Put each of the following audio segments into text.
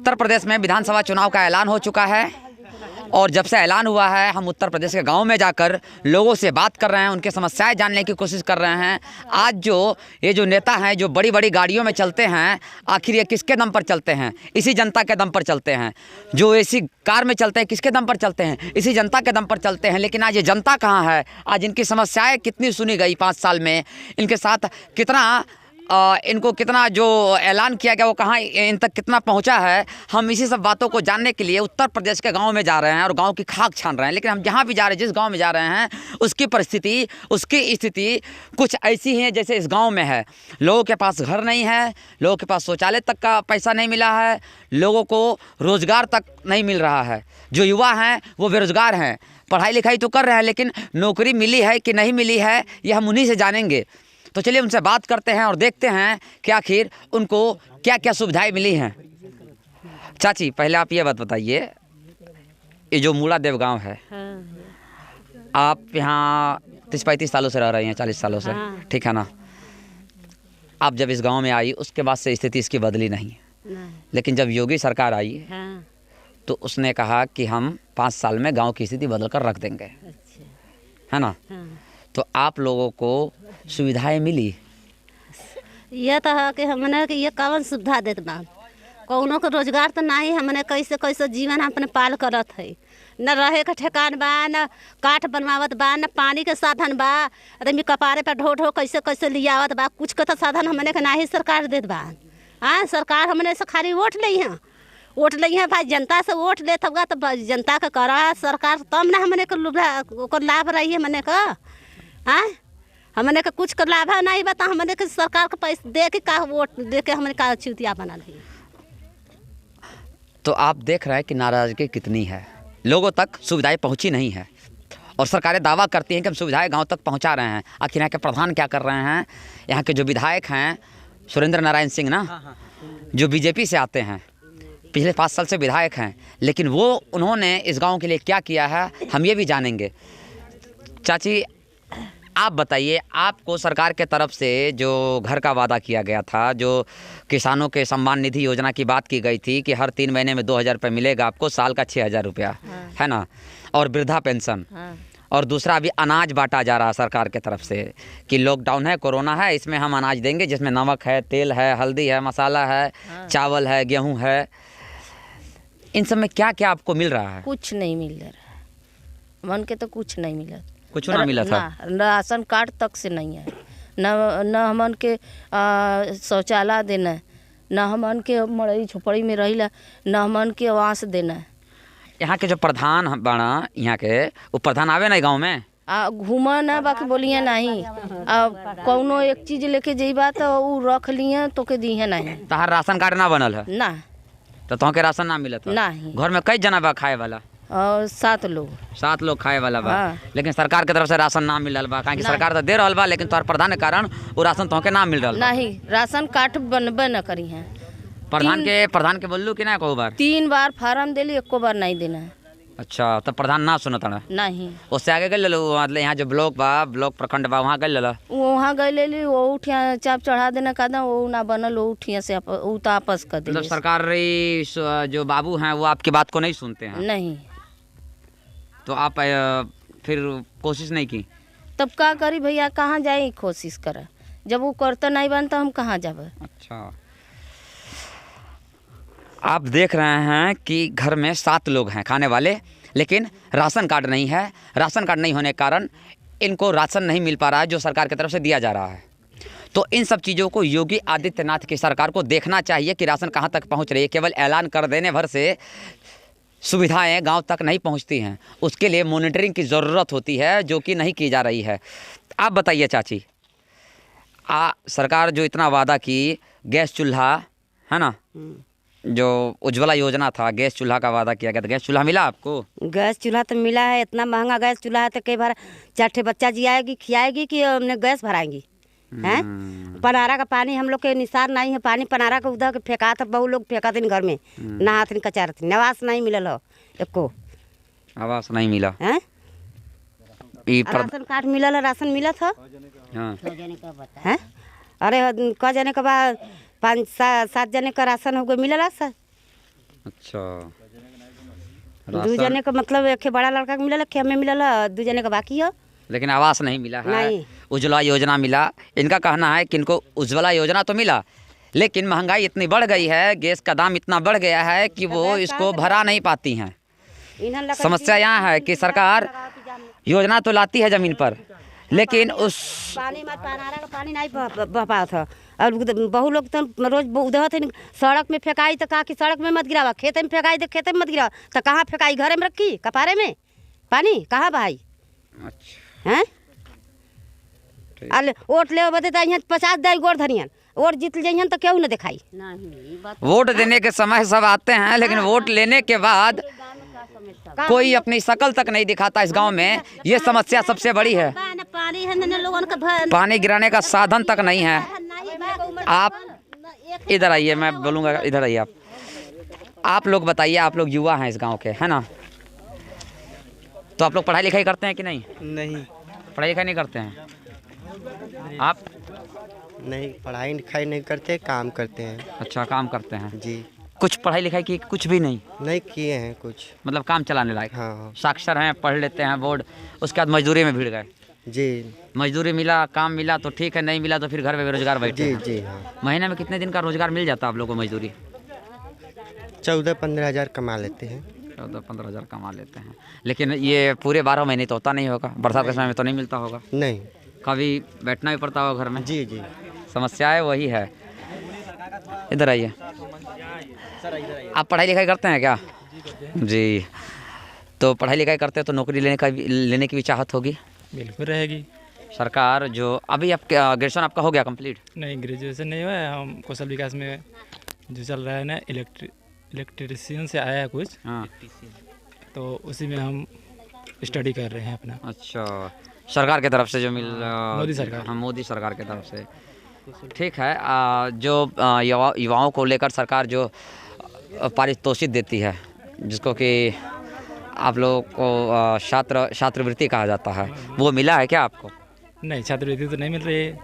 उत्तर प्रदेश में विधानसभा चुनाव का ऐलान हो चुका है और जब से ऐलान हुआ है हम उत्तर प्रदेश के गांव में जाकर लोगों से बात कर रहे हैं, उनकी समस्याएं जानने की कोशिश कर रहे हैं। आज ये जो नेता हैं जो बड़ी बड़ी गाड़ियों में चलते हैं, आखिर ये किसके दम पर चलते हैं? इसी जनता के दम पर चलते हैं। जो एसी कार में चलते हैं, किसके दम पर चलते हैं? इसी जनता के दम पर चलते हैं। लेकिन आज ये जनता कहाँ है? आज इनकी समस्याएँ कितनी सुनी गई 5 साल में? इनके साथ कितना इनको कितना जो ऐलान किया गया वो कहाँ इन तक कितना पहुंचा है? हम इसी सब बातों को जानने के लिए उत्तर प्रदेश के गांव में जा रहे हैं और गांव की खाक छान रहे हैं। लेकिन हम जहां भी जा रहे हैं, जिस गांव में जा रहे हैं, उसकी परिस्थिति, उसकी स्थिति कुछ ऐसी है जैसे इस गांव में है। लोगों के पास घर नहीं है, लोगों के पास शौचालय तक का पैसा नहीं मिला है, लोगों को रोज़गार तक नहीं मिल रहा है। जो युवा हैं वो बेरोज़गार हैं, पढ़ाई लिखाई तो कर रहे हैं लेकिन नौकरी मिली है कि नहीं मिली है ये हम उन्हीं से जानेंगे। तो चलिए उनसे बात करते हैं और देखते हैं कि आखिर उनको क्या क्या सुविधाएं मिली हैं। चाची, पहले आप ये बात बताइए, ये जो मूला देव गांव है, आप यहाँ 30-35 सालों से रह रही हैं, 40 सालों से, ठीक है ना? आप जब इस गांव में आई उसके बाद से स्थिति इसकी बदली नहीं, लेकिन जब योगी सरकार आई तो उसने कहा कि हम 5 साल में गाँव की स्थिति बदल कर रख देंगे, है ना? तो आप लोगों को सुविधाएं मिली? ये तो है कि हमने कि ये कौन सुविधा देत बा, कौनों को रोजगार तो नहीं। हमने कैसे कैसे जीवन अपने पाल करत है, न रहे का ठेकान बा, न काठ बनवावत बा, न पानी के साधन बा। आदमी कपारे पर ढो ढो कैसे कैसे लियावत बा, कुछ के तो साधन हमने के नहीं सरकार देत बा। हाँ, सरकार हमने से खाली वोट ली है, वोट ली है भाई, जनता से वोट लेत होगा तो जनता का करा सरकार, तब ना हमने को लाभ रही है। हमने का हाँ, हमने का कुछ का लाभ नहीं बता। हमने के सरकार को पैसे दे के का वोट दे के हमने का चुतिया बना ली। तो आप देख रहे हैं कि नाराजगी कितनी है, लोगों तक सुविधाएं पहुंची नहीं है और सरकारें दावा करती हैं कि हम सुविधाएं गांव तक पहुंचा रहे हैं। आखिर यहाँ के प्रधान क्या कर रहे हैं? यहाँ के जो विधायक हैं सुरेंद्र नारायण सिंह ना, जो बीजेपी से आते हैं, पिछले 5 साल से विधायक हैं, लेकिन वो उन्होंने इस गाँव के लिए क्या किया है हम ये भी जानेंगे। चाची, आप बताइए, आपको सरकार के तरफ से जो घर का वादा किया गया था, जो किसानों के सम्मान निधि योजना की बात की गई थी कि हर 3 महीने में 2000 रुपये मिलेगा आपको, साल का 6000 रुपया, है ना? और वृद्धा पेंशन, और दूसरा अभी अनाज बांटा जा रहा है सरकार के तरफ से कि लॉकडाउन है, कोरोना है, इसमें हम अनाज देंगे जिसमें नमक है, तेल है, हल्दी है, मसाला है, चावल है, गेहूँ है। इन सब में क्या क्या आपको मिल रहा है? कुछ नहीं मिल रहा, मन के तो कुछ नहीं मिला, कुछ ना मिला था। राशन कार्ड तक से नहीं है, न हमन के शौचालय देना है, न हमन के मड़ई झोपड़ी में रहिला, न हमन के आवास देना है। यहाँ के जो प्रधान बना, यहाँ के वो प्रधान आवे ना गाँव में घूमा ना, बाकी बोलिए नहीं, कौनो एक चीज लेके जेबा तो वो रख लिए तो के दिए नहीं। तहार राशन कार्ड ना बनल है ना, तो तुमके राशन ना मिलत है? नहीं। घर में कई जना बा खाए वाला? 7 लोग। 7 लोग खाए वाला बा। हाँ। लेकिन सरकार के तरफ से राशन ना मिल रहा बा, काहे कि सरकार तो दे रहल बा, लेकिन तोहर प्रधान के कारण वो राशन तुमके ना मिल रहल बा। नहीं, राशन कार्ड बनबे न करी है। प्रधान के बोललू कि ना को बार? 3 बार फार्म दिली, एको बार नहीं देना है। अच्छा, तो प्रधान ना सुनत है? नहीं। उससे आगे गए लो, मतलब यहाँ जो ब्लॉक बा, ब्लॉक प्रखंड बा, वहाँ गए लो? वहाँ गए ले ली, वो उठिया चाप चढ़ा देना कहना, वो ना बनल, वो उठिया से वो तो आपस कर दे। मतलब सरकारी जो बाबू हैं वो आपकी बात को नहीं सुनते हैं? नहीं। तो आप फिर कोशिश नहीं की? तब क्या करी भैया, कहाँ जाए कोशिश करे, जब वो करता नहीं बन तो हम कहाँ जाबे। अच्छा, आप देख रहे हैं कि घर में 7 लोग हैं खाने वाले, लेकिन राशन कार्ड नहीं है। राशन कार्ड नहीं होने के कारण इनको राशन नहीं मिल पा रहा है जो सरकार की तरफ से दिया जा रहा है। तो इन सब चीज़ों को योगी आदित्यनाथ की सरकार को देखना चाहिए कि राशन कहाँ तक पहुँच रही है। केवल ऐलान कर देने भर से सुविधाएं गांव तक नहीं पहुंचती हैं, उसके लिए मॉनिटरिंग की ज़रूरत होती है, जो कि नहीं की जा रही है। आप बताइए चाची, सरकार जो इतना वादा की, गैस चूल्हा है ना, जो उज्ज्वला योजना था, गैस चूल्हा का वादा किया गया था, गैस चूल्हा मिला आपको? गैस चूल्हा तो मिला है, इतना महंगा गैस चूल्हा है तो कई बार 4 बच्चा जियाएगी, खियाएगी कि हमने गैस भराएंगी हैं? पनारा का पानी हम लोग के निसार नहीं है, पानी पनारा का उधर के फेंका था, बहु लोग फेंका थे घर में, नहात कचार थे, आवास नहीं मिलल हो, एको आवास नहीं मिला है। राशन कार्ड मिलल, राशन मिला था। हाँ, अरे क जने के बाद 5-7 जने का राशन हो गए मिलल सर। अच्छा, दू जने का मतलब एक बड़ा लड़का के मिलल, एक हमें मिलल, दू जने का बाकी है। लेकिन आवास नहीं मिला है। नहीं। उज्ज्वला योजना मिला। इनका कहना है कि इनको उज्ज्वला योजना तो मिला, लेकिन महंगाई इतनी बढ़ गई है, गैस का दाम इतना बढ़ गया है कि वो इसको भरा नहीं पाती हैं। समस्या यहाँ है कि सरकार योजना तो लाती है ज़मीन पर, लेकिन उस पानी मत पानारा का पानी नहीं बह पात है। और बहु लोग तो रोज उधर थे सड़क में फेंकाई, तो कहा कि सड़क में मत गिरावा, खेत में फेंकाई तो खेत में मत गिरावा, तो कहाँ फेंकाई? घरे में रखी कपारे में पानी कहाँ बहाई? अच्छा, हैं अल वोट ले बदे तो यहाँ 50 दाई गोड़ धनियन, वोट जीत जाइए तो क्यों न दिखाई। वोट देने के समय सब आते हैं, लेकिन वोट लेने के बाद कोई अपनी शकल तक नहीं दिखाता इस गांव में। ये समस्या सबसे बड़ी है। पानी है न लोगों का पानी गिराने का साधन तक नहीं है। आप इधर आइए, मैं बोलूँगा, इधर आइए आप लोग बताइए, आप लोग युवा हैं इस गांव के, है ना? तो आप लोग पढ़ाई लिखाई करते हैं कि नहीं? नहीं, पढ़ाई लिखाई नहीं करते हैं आप? नहीं पढ़ाई लिखाई नहीं करते, काम करते हैं। अच्छा, काम करते हैं जी। कुछ पढ़ाई लिखाई की? कुछ भी नहीं, नहीं किए हैं कुछ। मतलब काम चलाने लायक। हाँ। साक्षर हैं, पढ़ लेते हैं बोर्ड, उसके बाद मजदूरी में भिड़ गए। जी मजदूरी मिला, काम मिला तो ठीक है, नहीं मिला तो फिर घर में बेरोजगार बैठे जी हैं। जी। हाँ, महीने में कितने दिन का रोजगार मिल जाता है आप लोगों को मजदूरी? 14-15 हज़ार कमा लेते हैं। 14-15 हज़ार कमा लेते हैं, लेकिन ये पूरे 12 महीने तो होता नहीं होगा। बरसात के समय में तो नहीं मिलता होगा, नहीं। कभी बैठना भी पड़ता होगा घर में। जी जी। समस्याएं वही है। इधर आइए, आप पढ़ाई लिखाई करते हैं क्या? जी। तो पढ़ाई लिखाई करते हैं तो नौकरी लेने की भी चाहत होगी? बिल्कुल रहेगी। सरकार जो अभी आप ग्रेजुएशन आपका हो गया कंप्लीट? नहीं, ग्रेजुएशन नहीं हुआ है, हम कौशल विकास में जो चल रहा है ना, इलेक्ट्रिशियन से आया है कुछ। हाँ। तो उसी में हम स्टडी कर रहे हैं अपना। अच्छा, सरकार की तरफ से जो मोदी सरकार। हाँ, मोदी सरकार की तरफ से। ठीक है। जो युवाओं को लेकर सरकार जो पारितोषिक देती है, जिसको कि आप लोगों को छात्रवृत्ति कहा जाता है, वो मिला है क्या आपको? नहीं, छात्रवृत्ति तो नहीं मिल रही है।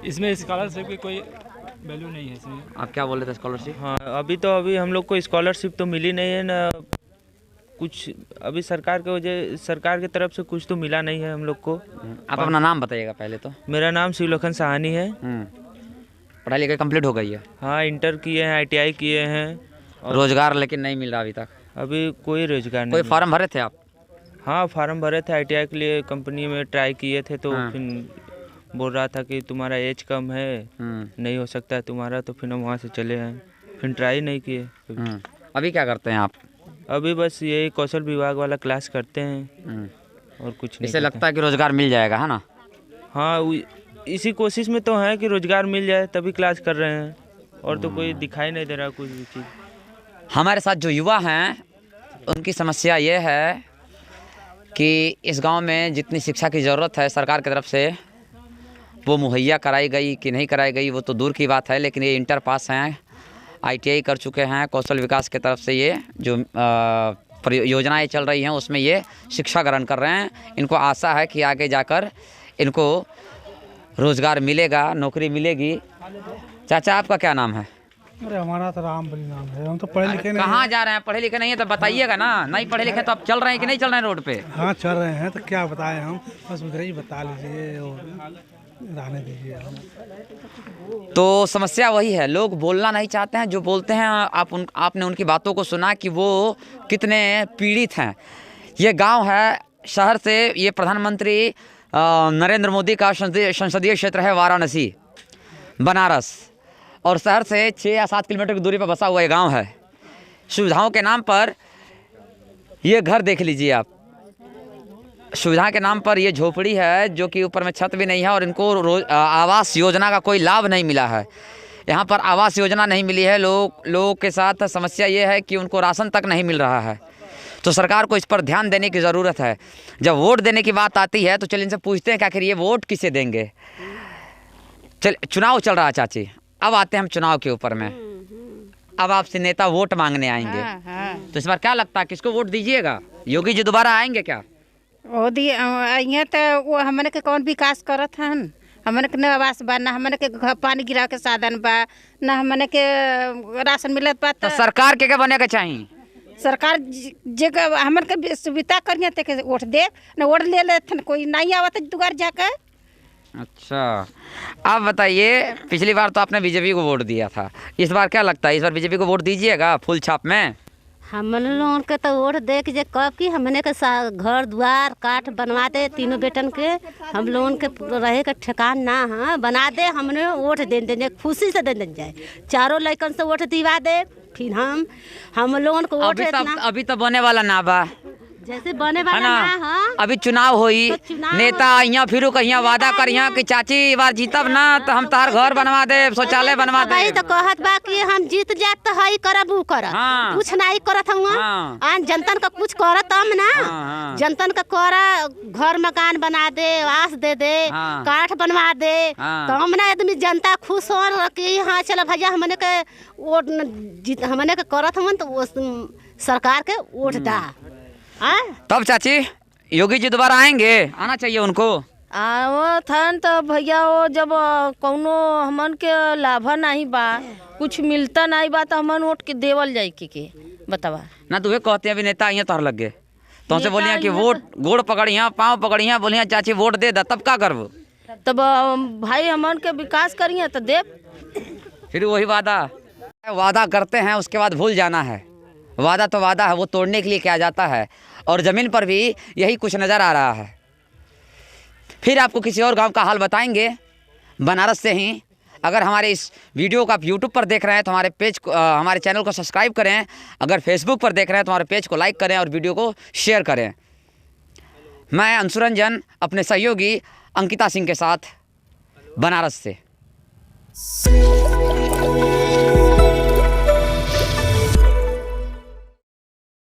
इसमें स्कॉलरशिप की कोई वैल्यू नहीं है इसमें। आप क्या बोल रहे थे? स्कॉलरशिप? हाँ, अभी हम लोग को स्कॉलरशिप तो मिली नहीं है ना कुछ। अभी सरकार की तरफ से कुछ तो मिला नहीं है हम लोग को। आप अपना नाम बताइएगा पहले तो। मेरा नाम शिवलखन साहनी है। पढ़ाई लिखाई कंप्लीट हो गई है? हाँ, इंटर किए हैं, ITI किए हैं। रोजगार लेकिन नहीं मिल रहा अभी तक? अभी कोई रोजगार नहीं। कोई फॉर्म भरे थे आप? हाँ, फार्म भरे थे, ITI के लिए कंपनी में ट्राई किए थे, तो हाँ। फिर बोल रहा था कि तुम्हारा एज कम है, नहीं हो सकता है तुम्हारा, तो फिर हम वहाँ से चले आए, फिर ट्राई नहीं किए। अभी क्या करते हैं आप? अभी बस यही कौशल विभाग वाला क्लास करते हैं और कुछ नहीं। इससे लगता है कि रोजगार मिल जाएगा, है ना? हाँ, इसी कोशिश में तो है कि रोजगार मिल जाए, तभी क्लास कर रहे हैं, और तो कोई दिखाई नहीं दे रहा कुछ भी चीज़। हमारे साथ जो युवा हैं, उनकी समस्या ये है कि इस गांव में जितनी शिक्षा की ज़रूरत है सरकार की तरफ से, वो मुहैया कराई गई कि नहीं कराई गई वो तो दूर की बात है, लेकिन ये इंटर पास हैं, ITI कर चुके हैं। कौशल विकास की तरफ से ये जो परियोजनाएँ चल रही हैं उसमें ये शिक्षा ग्रहण कर रहे हैं। इनको आशा है कि आगे जाकर इनको रोज़गार मिलेगा, नौकरी मिलेगी। चाचा, आपका क्या नाम है? अरे हमारा तो रामबली नाम है, हम तो पढ़े लिखे नहीं। कहाँ जा रहे हैं? पढ़े लिखे नहीं है तो बताइएगा ना। नहीं पढ़े लिखे तो आप चल रहे हैं कि नहीं चल रहे हैं रोड पे? हाँ चल रहे हैं, तो क्या बताएं हम, बस उधर ही बता लीजिए और रहने दीजिए हम। तो समस्या वही है, लोग बोलना नहीं चाहते हैं। जो बोलते हैं आपने उनकी बातों को सुना कि वो कितने पीड़ित हैं। ये गांव है, शहर से ये प्रधानमंत्री नरेंद्र मोदी का संसदीय क्षेत्र है वाराणसी, बनारस, और शहर से 6 या 7 किलोमीटर की दूरी पर बसा हुआ ये गांव है। सुविधाओं के नाम पर ये घर देख लीजिए आप, सुविधा के नाम पर ये झोपड़ी है जो कि ऊपर में छत भी नहीं है, और इनको आवास योजना का कोई लाभ नहीं मिला है। यहाँ पर आवास योजना नहीं मिली है। लोगों के साथ समस्या ये है कि उनको राशन तक नहीं मिल रहा है। तो सरकार को इस पर ध्यान देने की ज़रूरत है। जब वोट देने की बात आती है तो चलिए इनसे पूछते हैं कि आखिर ये वोट किसे देंगे। चुनाव चल रहा है चाची, अब आते हैं हम चुनाव के ऊपर में। अब आपसे नेता वोट मांगने आएंगे। तो इस बार क्या लगता है, किसको वोट दीजिएगा? योगी जी दोबारा आएंगे क्या? वो दिए तो वो हमने के कौन विकास करत हन, हमने के न आवास बा, ना हमने के घर पानी गिरा के साधन बा, ना हमने के राशन मिलत बा। तो सरकार के बने के चाहिए? सरकार जगह हमन के सुविधा करिए ते वोट दे, ना वोट ले लेथन कोई नहीं आवत दुआर जाकर। अच्छा, आप बताइए, पिछली बार तो आपने बीजेपी को वोट दिया था, इस बार क्या लगता है, इस बार बीजेपी को वोट दीजिएगा फुल छाप में? हम लोगन के तो वोट दे के जे कब की हमने के घर द्वार काठ बनवा दे, तीनों बेटन के हम लोगन के रहे के ठिकान ना है, बना दे, हमने वोट दे देंगे, खुशी से दे दें जाए। चारों लड़कन से वोट दिवा दे, फिर हम लोगन को वोट अभी तो बने वाला ना बा, जैसे बने वाला ना। हाँ, अभी चुनाव होई, तो चुनाव नेता यहाँ फिर कहीं वादा करिया कि चाची इस बार जीतब ना तो हम तार घर बनवा दे, शौचालय बनवा दे। भाई तो कहत बा कि हम जीत जात तो हई करब ऊ करब। हाँ। कुछ नहीं करत हूँ। हाँ। आन जनतन का कुछ करत हम ना। हाँ। जनतन का करा, घर मकान बना दे, आवास दे दे, हाँ। काठ बनवा दे। हाँ। तो हम ना आदमी जनता खुश हो कि हाँ चलो भैया हमने के वोट हमने के करत हवन तो वो सरकार के वोट दा। तब चाची योगी जी दोबारा आएंगे, आना चाहिए उनको। वो थन तो भैया वो जब कौनो हमन के लाभ नहीं बा, कुछ मिलता नहीं बा तो हमन वोट के देवल जाए के बतावा ना। तुम्हें कहते हैं अभी नेता यहाँ तोहर लग गए तो उनसे बोलिए कि वोट गोड़ पकड़िया पाँव पकड़िया, बोलिया चाची वोट दे दा, तब क्या करबो? तब भाई हमन के विकास करिए तो दे। फिर वही वादा करते हैं, उसके बाद भूल जाना है। वादा तो वादा है, वो तोड़ने के लिए किया जाता है, और ज़मीन पर भी यही कुछ नज़र आ रहा है। फिर आपको किसी और गांव का हाल बताएंगे बनारस से ही। अगर हमारे इस वीडियो को आप यूट्यूब पर देख रहे हैं तो हमारे पेज को हमारे चैनल को सब्सक्राइब करें। अगर फेसबुक पर देख रहे हैं तो हमारे पेज को लाइक करें और वीडियो को शेयर करें। मैं अंशुरंजन अपने सहयोगी अंकिता सिंह के साथ बनारस से।